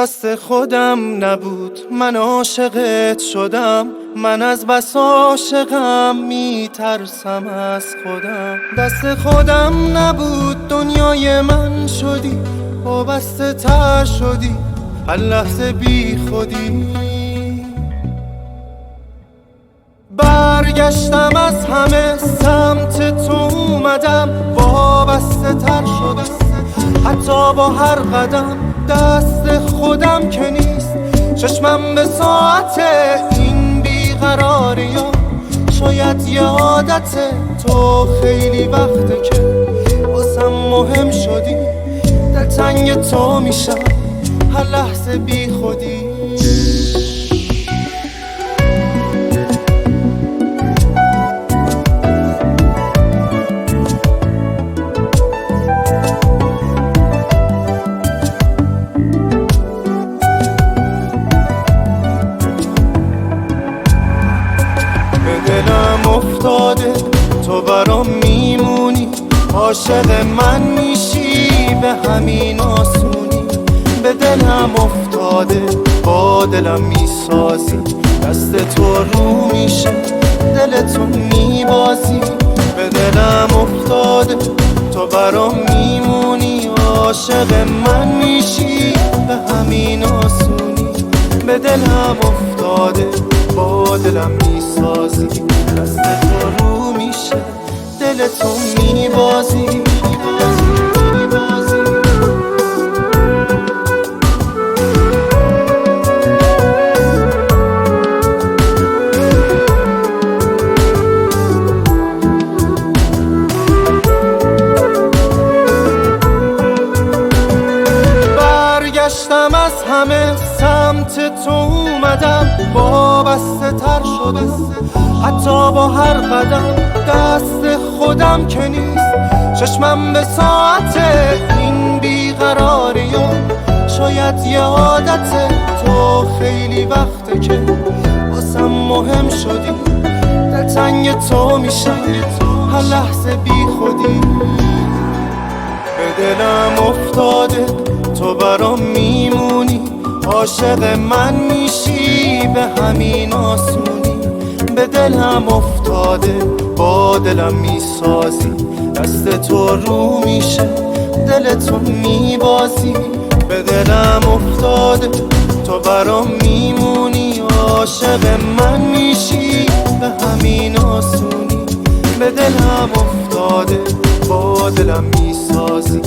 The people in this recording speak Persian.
دست خودم نبود من عاشقت شدم، من از بس عاشقم میترسم از خودم. دست خودم نبود دنیای من شدی، وابسته تر شدی هر لحظه بی خودی. برگشتم از همه سمت تو اومدم، وابسته تر شدم حتی با هر قدم. دست خودم که نیست چشمم به ساعت این بیقراری ها، شاید یه عادت تو خیلی وقته که واسم مهم شدی. دلتنگ تو میشم هر لحظه بی خودی. دلم افتاده تو برام میمونی، عاشق من میشی به همین آسونی. به دلم افتاده با دلم میسازی، دست تو رو میشه دل تو میبازی. به دلم افتاده تو برام میمونی، عاشق من میشی به همین آسونی. به دلم افتاده با دلم میسازی، دست تو رو میشه دل تو میبازی. برگشتم از همه سمت تو اومدم، وابسته تر شدم حتی با هر قدم. دست خودم که نیست چشمم به ساعت این بیقراری ها، شاید یه عادت تو خیلی وقته که واسم مهم شدی. دلتنگ تو میشم هر لحظه بی خودی. به دلم افتاده تو برام میمونی، عاشق من میشی به همین آسونی. به دلم افتاده با دلم میسازی، دست تو رو میشه دل تو میبازی. به دلم افتاده تو برام میمونی، عاشق من میشی به همین آسونی. به دلم افتاده با دلم میسازی،